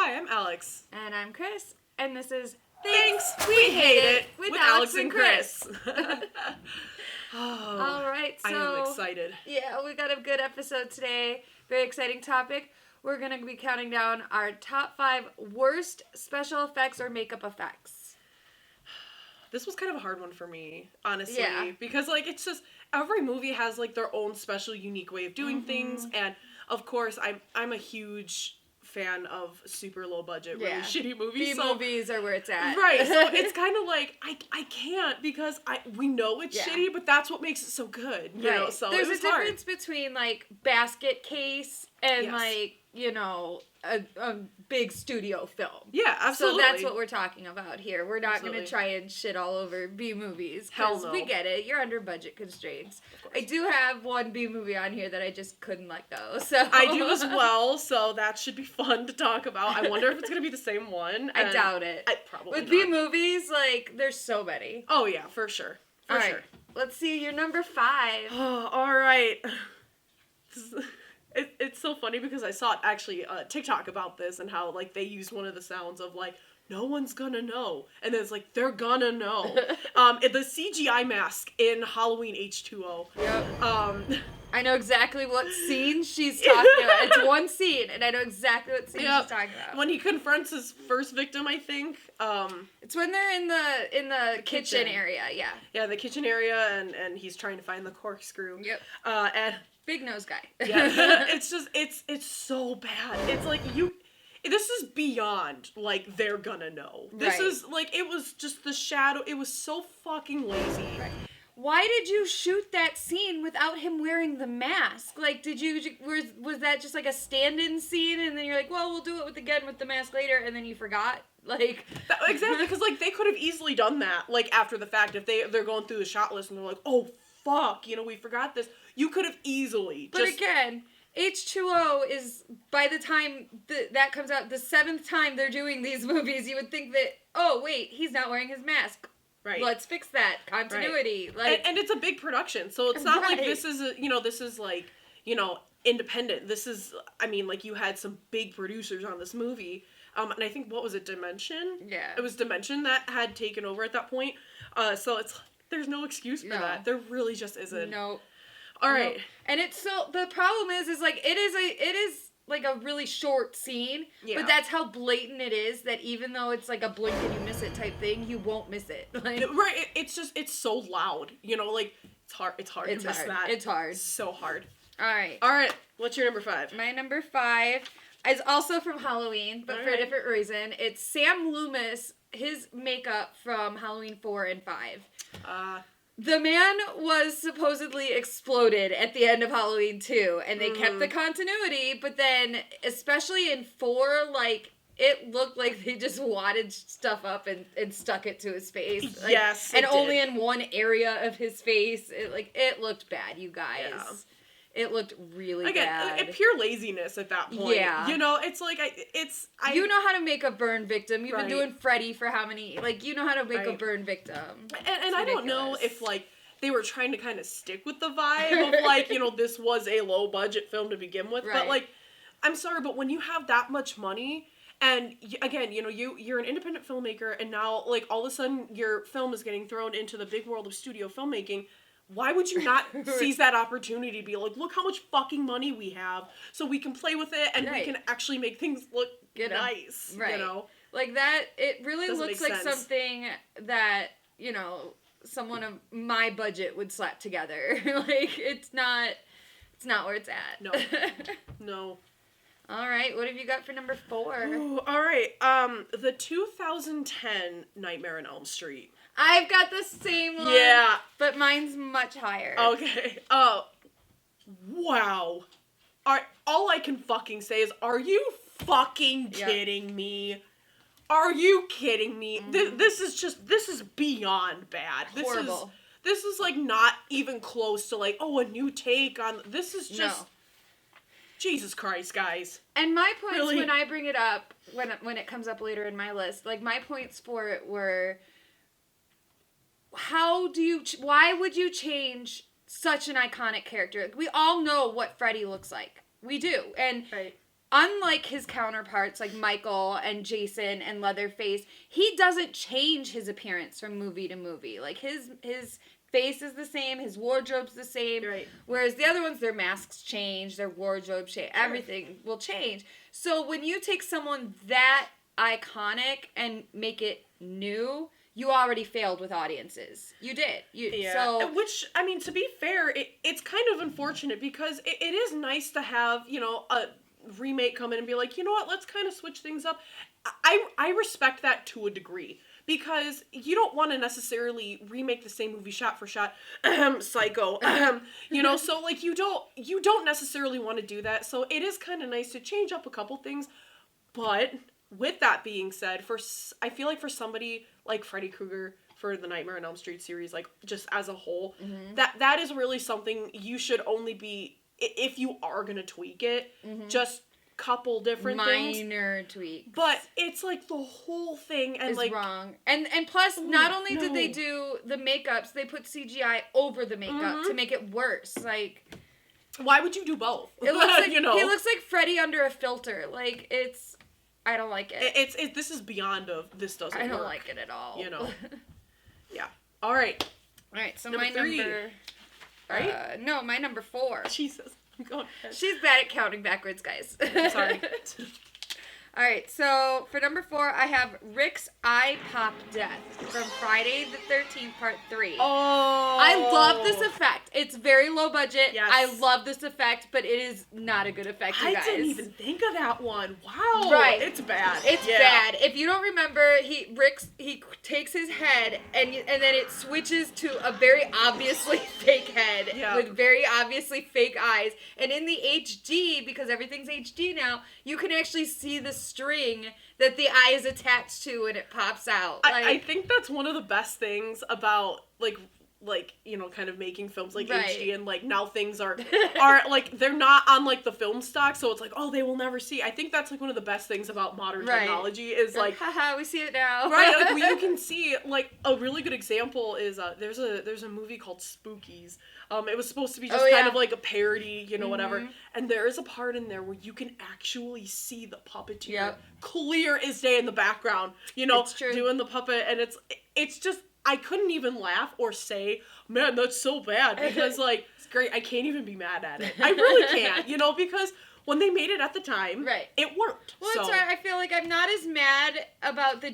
Hi, I'm Alex. And I'm Kris, and this is Thanks, we hate it with Alex and Kris. All right, so I am excited. Yeah, we got a good episode today. Very exciting topic. We're going to be counting down our top 5 worst special effects or makeup effects. This was kind of a hard one for me, honestly. Yeah. Because, it's just, every movie has, their own special, unique way of doing things. And, of course, I'm a huge fan of super low budget, really shitty movies. B-movies are where it's at. Right, so it's kind of I can't because we know it's shitty, but that's what makes it so good, you know, so there's it was a difference between, basket case and, a big studio film. Yeah, absolutely. So that's what we're talking about here. We're not going to try and shit all over B-movies. Hell no. We get it. You're under budget constraints. I do have one B-movie on here that I just couldn't let go. So I do as well, so that should be fun to talk about. I wonder if it's going to be the same one. I doubt it. Probably With not. B-movies, there's so many. Oh, yeah, for sure. For sure. Right. Let's see, your number 5. Oh, all right. It's so funny because I saw actually TikTok about this and how they used one of the sounds of no one's gonna know, and then it's they're gonna know. The CGI mask in Halloween H2O. Yep. I know exactly what scene she's talking about. It's one scene, and I know exactly what scene she's talking about. When he confronts his first victim, I think. It's when they're in the kitchen area. Yeah. Yeah, the kitchen area, and he's trying to find the corkscrew. Yep. And. Big nose guy. Yeah, it's just, it's so bad. It's this is beyond, they're gonna know. This is, it was just the shadow, it was so fucking lazy. Right. Why did you shoot that scene without him wearing the mask? Was that just a stand-in scene, and then you're well, we'll do it again with the mask later, and then you forgot? Exactly, because, they could have easily done that, after the fact, if they're going through the shot list, and they're oh, fuck, we forgot this. You could have easily But again, H2O is, by the time that comes out, the 7th time they're doing these movies, you would think that, oh, wait, he's not wearing his mask. Right. Let's fix that. Continuity. Right. And it's a big production, so it's not this is, this is independent. This is, you had some big producers on this movie. And I think, what was it, Dimension? Yeah. It was Dimension that had taken over at that point. So there's no excuse for that. There really just isn't. No. All right. Nope. And the problem is it is a really short scene, but that's how blatant it is that even though it's a blink and you miss it type thing, you won't miss it. Right. It's so loud. It's hard to miss that. It's hard. So hard. All right. What's your number 5? My number 5 is also from Halloween, but for a different reason. It's Sam Loomis, his makeup from Halloween 4 and 5. The man was supposedly exploded at the end of Halloween 2, and they kept the continuity, but then, especially in 4, it looked like they just wadded stuff up and stuck it to his face. Yes, and only in one area of his face. It looked bad, you guys. Yeah. It looked really bad. Again, pure laziness at that point. Yeah. It's you know how to make a burn victim. You've been doing Freddy for how many... you know how to make a burn victim. And I don't know if, they were trying to kind of stick with the vibe of, this was a low-budget film to begin with. Right. But, I'm sorry, but when you have that much money... And, again, you're an independent filmmaker, and now, all of a sudden, your film is getting thrown into the big world of studio filmmaking. Why would you not seize that opportunity to be look how much fucking money we have, so we can play with it, and we can actually make things look nice, right. That, it really looks like something that, someone of my budget would slap together. It's not where it's at. No. No. All right, what have you got for number 4? Ooh, all right, the 2010 Nightmare on Elm Street. I've got the same one. Yeah. But mine's much higher. Okay. Oh. Wow. All I can fucking say is, are you fucking kidding me? Are you kidding me? Mm-hmm. This is beyond bad. Horrible. This is not even close to a new take on, this is just... No. Jesus Christ, guys. And my points when I bring it up, when it comes up later in my list, my points for it were... why would you change such an iconic character? We all know what Freddy looks like. We do. And unlike his counterparts like Michael and Jason and Leatherface, he doesn't change his appearance from movie to movie. Like his face is the same, his wardrobe's the same. Right. Whereas the other ones, their masks change, their wardrobe change, everything will change. So when you take someone that iconic and make it new, you already failed with audiences. You did. So, which, I mean, to be fair, it's kind of unfortunate because it is nice to have, a remake come in and be like, you know what, let's kind of switch things up. I respect that to a degree. Because you don't want to necessarily remake the same movie shot for shot, Psycho, so like you don't necessarily want to do that. So it is kind of nice to change up a couple things. But with that being said, I feel like for somebody like Freddy Krueger for the Nightmare on Elm Street series, like just as a whole, that is really something you should only be, if you are gonna tweak it, just couple different minor tweaks, but it's like the whole thing and is like wrong. And plus, not only did they do the makeups, they put CGI over the makeup to make it worse. Like, why would you do both? It looks like he looks like Freddy under a filter. Like I don't like it. This is beyond of this doesn't work. I don't like it at all. Yeah. All right. So my number. Right? No, my number 4. Jesus. Go ahead. She's bad at counting backwards, guys. Sorry. All right, so for number 4, I have Rick's eye pop death from Friday the 13th, Part 3. Oh. I love this effect. It's very low budget. Yes. I love this effect, but it is not a good effect, you guys. I didn't even think of that one. Wow. Right. It's bad. It's bad. If you don't remember, he takes his head and then it switches to a very obviously fake head with very obviously fake eyes. And in the HD, because everything's HD now, you can actually see the string that the eye is attached to and it pops out. I think that's one of the best things about like kind of making films like HD, and like now things are like they're not on like the film stock, so it's like, oh, they will never see. I think that's like one of the best things about modern technology is like, haha, we see it now. Right, like you can see like a really good example is there's a movie called Spookies. It was supposed to be just kind of like a parody, whatever. And there is a part in there where you can actually see the puppeteer clear as day in the background, doing the puppet, and it's just, I couldn't even laugh or say, man, that's so bad, because like, it's great, I can't even be mad at it. I really can't, because when they made it at the time, it worked. Well, that's why I feel like I'm not as mad about the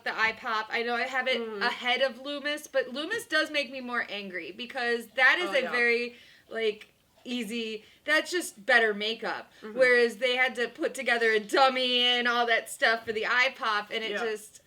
eye pop. I know I have it ahead of Loomis, but Loomis does make me more angry because that is very like easy. That's just better makeup. Whereas they had to put together a dummy and all that stuff for the eye pop, and it just.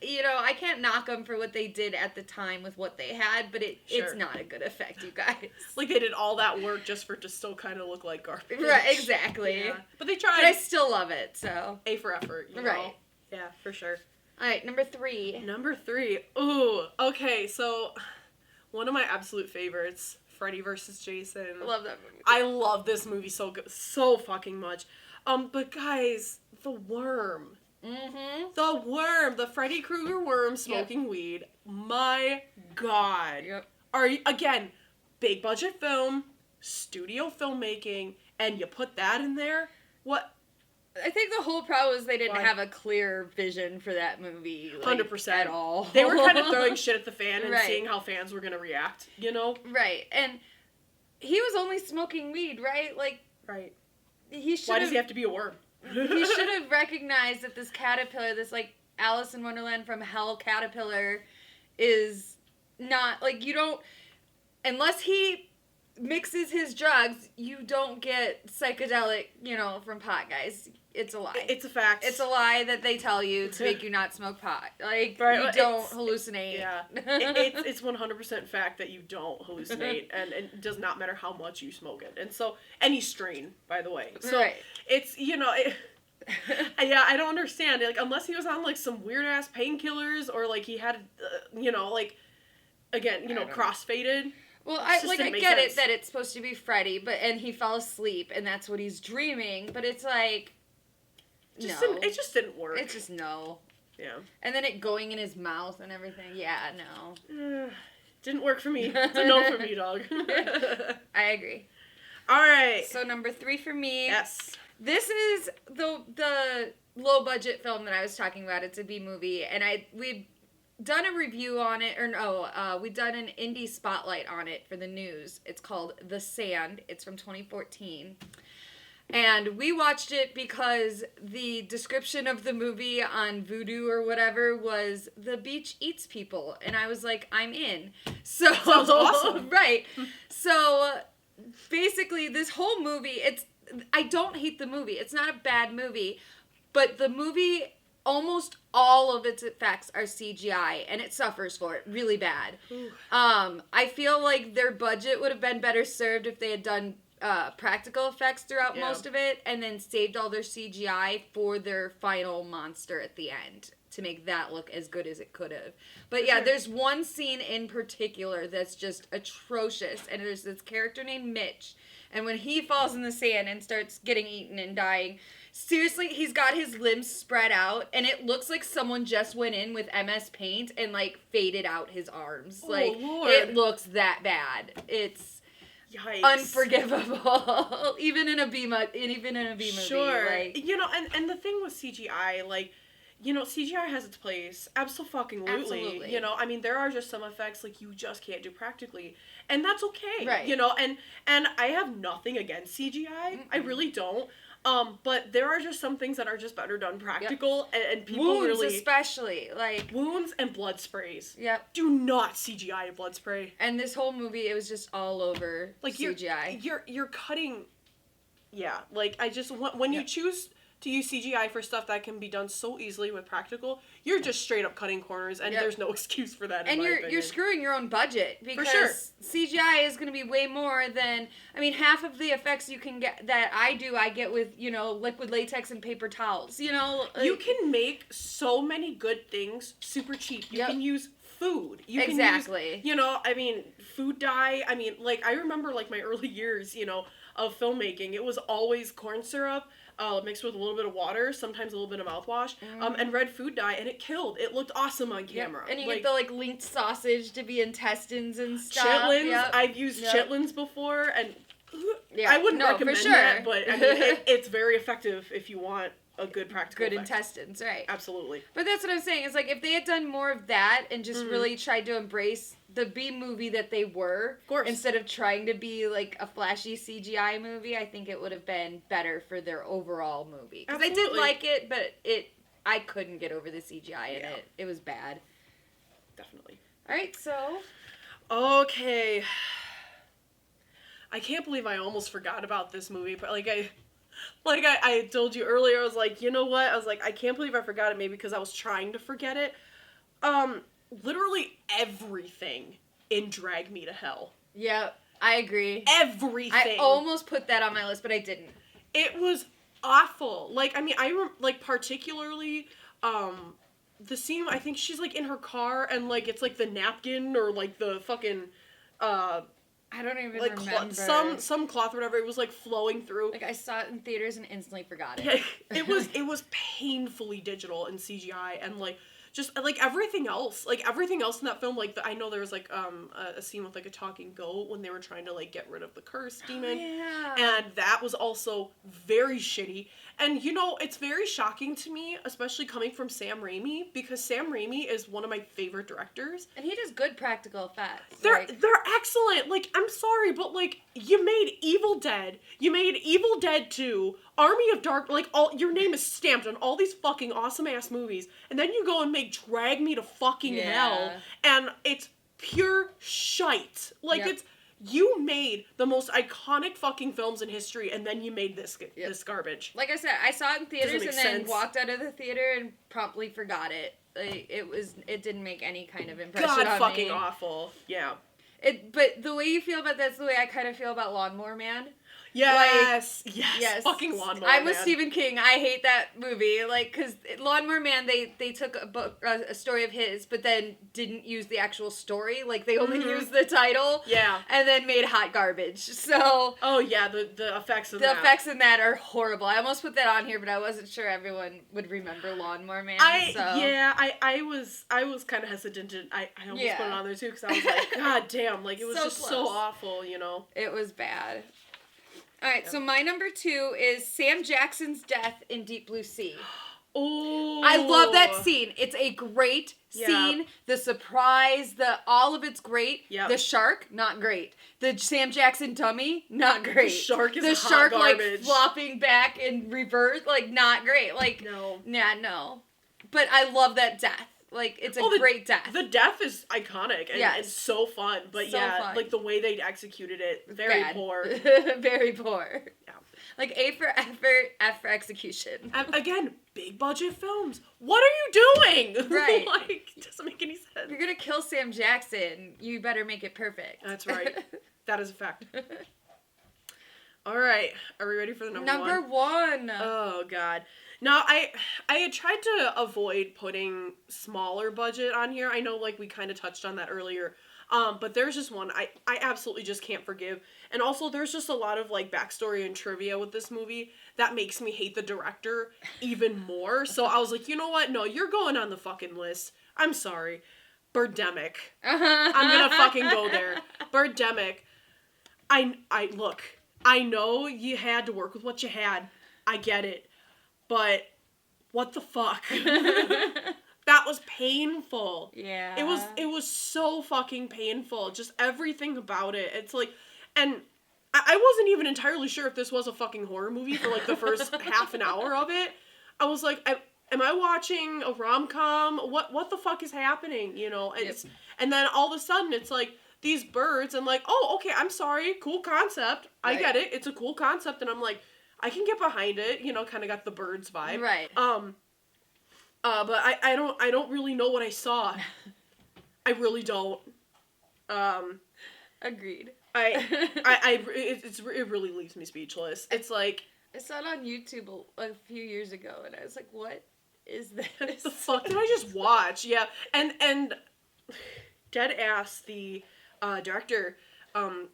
I can't knock them for what they did at the time with what they had, but it's not a good effect, you guys. Like, they did all that work just for it to still kind of look like garbage. Right, exactly. Yeah. But they tried. But I still love it, so. A for effort, Right. Yeah, for sure. All right, number 3. Ooh, okay, so one of my absolute favorites, Freddy vs. Jason. I love that movie. I love this movie so fucking much. But guys, the worm. The worm, the Freddy Krueger worm smoking weed. My God. Again, big budget film, studio filmmaking, and you put that in there? What? I think the whole problem is they didn't have a clear vision for that movie. 100%. At all. They were kind of throwing shit at the fan and seeing how fans were going to react, Right. And he was only smoking weed, right? Like, he should. Why does he have to be a worm? He should have recognized that this caterpillar, this like Alice in Wonderland from Hell caterpillar, is not like, you don't, unless he mixes his drugs, you don't get psychedelic, from pot, guys. It's a lie. It's a fact. It's a lie that they tell you to make you not smoke pot. Like, you don't hallucinate. Yeah. It's 100% fact that you don't hallucinate, and it does not matter how much you smoke it. And so, any strain, by the way. So, it's, I don't understand. Like, unless he was on, like, some weird-ass painkillers, or, like, he had, crossfaded. Well, I get it that it's supposed to be Freddy, and he fell asleep, and that's what he's dreaming, but it's like, it just didn't work. It's just no. Yeah. And then it going in his mouth and everything. Yeah, no. Didn't work for me. It's a no for me, dog. I agree. All right. So number 3 for me. Yes. This is the low budget film that I was talking about. It's a B movie, and we've done a review on it, we've done an indie spotlight on it for the news. It's called The Sand. It's from 2014. And we watched it because the description of the movie on Vudu or whatever was the beach eats people. And I was like, I'm in. So sounds awesome. Right. So basically this whole movie, I don't hate the movie. It's not a bad movie. But the movie, almost all of its effects are CGI, and it suffers for it really bad. I feel like their budget would have been better served if they had done practical effects throughout most of it, and then saved all their CGI for their final monster at the end to make that look as good as it could have. But there's one scene in particular that's just atrocious, and there's this character named Mitch, and when he falls in the sand and starts getting eaten and dying, seriously, he's got his limbs spread out, and it looks like someone just went in with MS Paint and, like, faded out his arms. Lord. It looks that bad. It's Yikes. Unforgivable. even in a B movie. Sure. Like, and the thing with CGI, like, CGI has its place. Absolutely. There are just some effects, like, you just can't do practically. And that's okay. Right. And I have nothing against CGI. Mm-mm. I really don't. But there are just some things that are just better done practical, and people wounds especially, like wounds and blood sprays. Yep. Do not CGI a blood spray. And this whole movie, it was just all over CGI. You're cutting. Yeah, like when you choose to use CGI for stuff that can be done so easily with practical, you're just straight up cutting corners, and there's no excuse for that. And you're screwing your own budget, because CGI is going to be way more than, half of the effects you can get that I get with liquid latex and paper towels. You can make so many good things super cheap. You can use food. You can use, food dye. I remember my early years, of filmmaking. It was always corn syrup. Mixed with a little bit of water, sometimes a little bit of mouthwash, and red food dye, and it killed. It looked awesome on camera. Yep. And you get the linked sausage to be intestines and stuff. Chitlins. Yep. I've used chitlins before, and I wouldn't recommend that, but it's very effective if you want a good practical effect. Intestines, right? Absolutely. But that's what I'm saying. It's if they had done more of that and just really tried to embrace the B movie that they were, of course, instead of trying to be a flashy CGI movie, I think it would have been better for their overall movie. Because I did like it, but I couldn't get over the CGI in it. It was bad. Definitely. All right, so. Okay. I can't believe I almost forgot about this movie, but I told you earlier, I was like, you know what? I was like, I can't believe I forgot it, maybe because I was trying to forget it. Literally everything in Drag Me to Hell. Yeah, I agree. Everything. I almost put that on my list, but I didn't. It was awful. Particularly, the scene, I think she's, in her car, and, it's, the napkin, or, the fucking, I don't even remember. Some cloth or whatever, it was, flowing through. I saw it in theaters and instantly forgot it. Yeah, it was painfully digital and CGI, and, just, everything else. Everything else in that film, I know there was, a scene with, a talking goat when they were trying to, get rid of the curse demon. Yeah. And that was also very shitty. And, it's very shocking to me, especially coming from Sam Raimi, because Sam Raimi is one of my favorite directors. And he does good practical effects. They're excellent. I'm sorry, but, you made Evil Dead. You made Evil Dead 2, Army of Dark, your name is stamped on all these fucking awesome-ass movies, and then you go and make Drag Me to fucking Hell, and it's pure shite. You made the most iconic fucking films in history, and then you made this garbage. Like I said, I saw it in theaters and then walked out of the theater and promptly forgot it. It didn't make any kind of impression on me. God fucking awful. Yeah. But the way you feel about that's the way I kind of feel about Lawnmower Man. Yes. Yes. Fucking Lawnmower Man. I'm with Stephen King. I hate that movie. Because Lawnmower Man, they took a story of his, but then didn't use the actual story. They only used the title. Yeah. And then made hot garbage. So. Oh, yeah. The effects in that. The effects in that are horrible. I almost put that on here, but I wasn't sure everyone would remember Lawnmower Man. I was kind of hesitant to. I almost put it on there, too, because I was like, God damn. It was so just close. So awful, It was bad. All right, so my number 2 is Sam Jackson's death in Deep Blue Sea. Oh, I love that scene. It's a great scene. The surprise, all of it's great. Yep. The shark, not great. The Sam Jackson dummy, not great. The shark is hot garbage. Like flopping back in reverse, like not great. Like no. No. But I love that death. Like it's a great death. The death is iconic and so fun. But fun. Like the way they executed it, very poor. Very poor. Yeah. Like A for effort, F for execution. Again, big budget films. What are you doing? Right. Like, it doesn't make any sense. If you're gonna kill Sam Jackson, you better make it perfect. That's right. That is a fact. All right. Are we ready for the number 1? Oh, God. Now, I had tried to avoid putting smaller budget on here. I know, like, we kind of touched on that earlier. But there's just one I absolutely just can't forgive. And also, there's just a lot of, like, backstory and trivia with this movie that makes me hate the director even more. So I was like, you know what? No, you're going on the fucking list. I'm sorry. Birdemic. I'm gonna fucking go there. Birdemic. Look, I know you had to work with what you had. I get it. But what the fuck? That was painful. Yeah. It was so fucking painful. Just everything about it. It's like, and I wasn't even entirely sure if this was a fucking horror movie for like the first half an hour of it. I was like, am I watching a rom-com? What the fuck is happening? You know? And then all of a sudden it's like these birds and like, oh, okay, I'm sorry. Cool concept. I get it. It's a cool concept. And I'm like, I can get behind it. You know, kind of got the birds vibe. Right. But I don't really know what I saw. I really don't. Agreed. It really leaves me speechless. It's like I saw it on YouTube a few years ago, and I was like, "What is this? What the fuck did I just watch?" Yeah, and dead ass the director.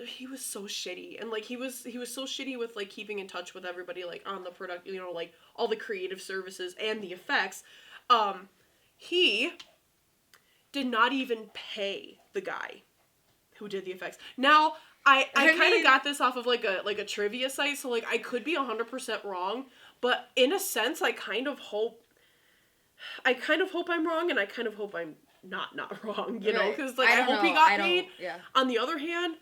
He was so shitty, and like he was so shitty with like keeping in touch with everybody like on the product, you know, like all the creative services and the effects. He did not even pay the guy who did the effects. Now, I kind of got this off of like a trivia site, so like I could be 100% wrong, but in a sense, I kind of hope I'm wrong, and I kind of hope I'm not wrong, you know, because like I hope he got paid. Yeah. On the other hand,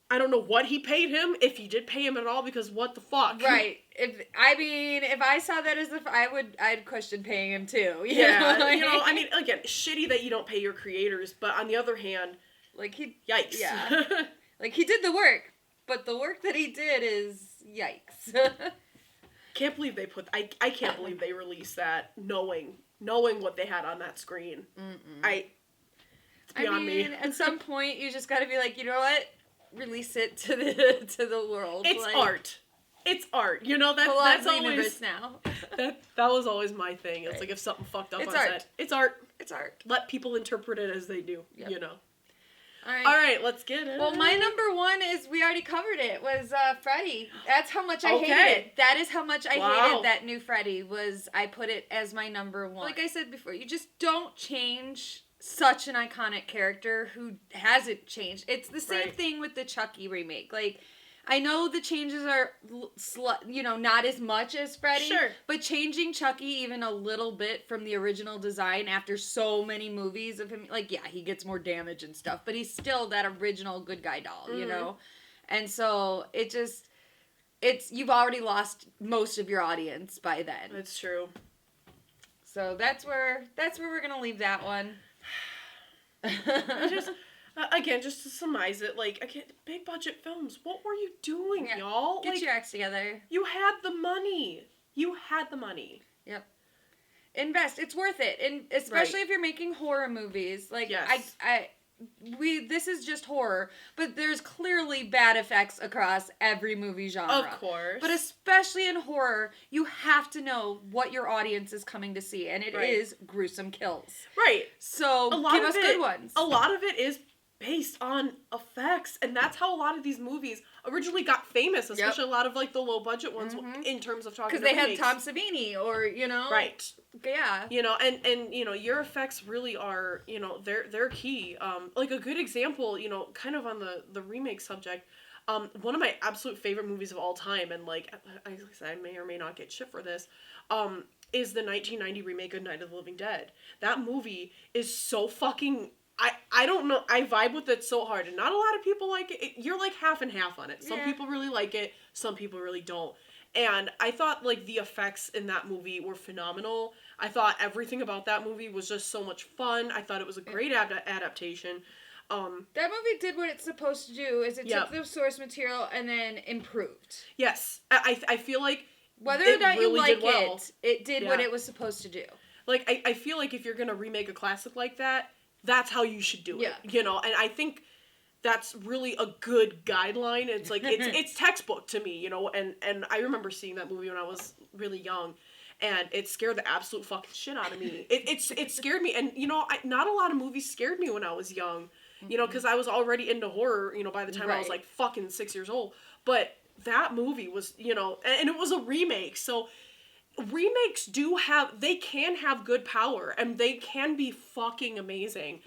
I don't know what he paid him, if he did pay him at all, because what the fuck? Right. If I saw that as I'd question paying him too. You know? Like, you know, I mean, again, shitty that you don't pay your creators, but on the other hand, like yikes. Yeah. Like he did the work, but the work that he did is yikes. Can't believe they I can't believe they released that knowing what they had on that screen. It's beyond me. At some point you just got to be like, you know what? Release it to the world. It's like, art. It's art. You know that's always now. that was always my thing. It's like if something fucked up on set, it's art. It's art. Let people interpret it as they do. Yep. You know. All right, let's get it. Well, my number 1 is, we already covered it, was Freddy. That's how much I hated it. That is how much I hated that new Freddy. I put it as my number 1. Like I said before, you just don't change such an iconic character who hasn't changed. It's the same thing with the Chucky remake. Like, I know the changes are, not as much as Freddy. Sure. But changing Chucky even a little bit from the original design after so many movies of him, like, yeah, he gets more damage and stuff, but he's still that original good guy doll, you know? And so you've already lost most of your audience by then. That's true. So that's where we're gonna leave that one. Again, just to surmise it, like, again, big budget films, what were you doing, y'all? Get your acts together. You had the money. Yep. Invest. It's worth it. And especially if you're making horror movies. Like, yes. This is just horror, but there's clearly bad effects across every movie genre. Of course. But especially in horror, you have to know what your audience is coming to see, and it is gruesome kills. Right. So give us good ones. A lot of it is based on effects, and that's how a lot of these movies originally got famous, especially a lot of like the low budget ones in terms of talking because they had Tom Savini or right. Yeah. And your effects really are, they're key. Like a good example, kind of on the remake subject, One of my absolute favorite movies of all time, and like I said, I may or may not get shit for this, is the 1990 remake of Night of the Living Dead. That movie is so fucking... I don't know. I vibe with it so hard, and not a lot of people like it. You're like half and half on it. Some people really like it. Some people really don't. And I thought like the effects in that movie were phenomenal. I thought everything about that movie was just so much fun. I thought it was a great adaptation. That movie did what it's supposed to do. Is it took the source material and then improved. Yes, I feel like whether or not you like it did what it was supposed to do. Like I feel like if you're gonna remake a classic like that, that's how you should do it. You know, and I think that's really a good guideline. It's like it's textbook to me, you know, and I remember seeing that movie when I was really young, and it scared the absolute fucking shit out of me. It scared me, and you know, not a lot of movies scared me when I was young, you know, because I was already into horror, you know, by the time I was like fucking 6 years old. But that movie was, you know, and it was a remake, so remakes they can have good power, and they can be fucking amazing.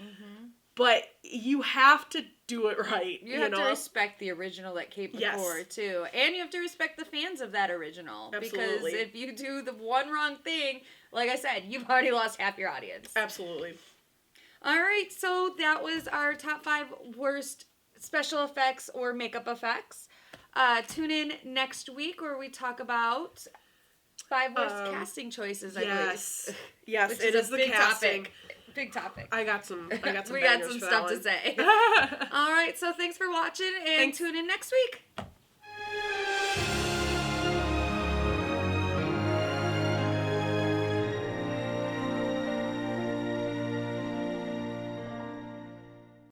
But you have to do it right. You have to respect the original that came before, too. And you have to respect the fans of that original. Absolutely. Because if you do the one wrong thing, like I said, you've already lost half your audience. Absolutely. All right, so that was our top 5 worst special effects or makeup effects. Tune in next week where we talk about 5 worst casting choices, I believe. Yes, it is the casting. Big topic. I got some we got some stuff to say. All right, so thanks for watching, and tune in next week.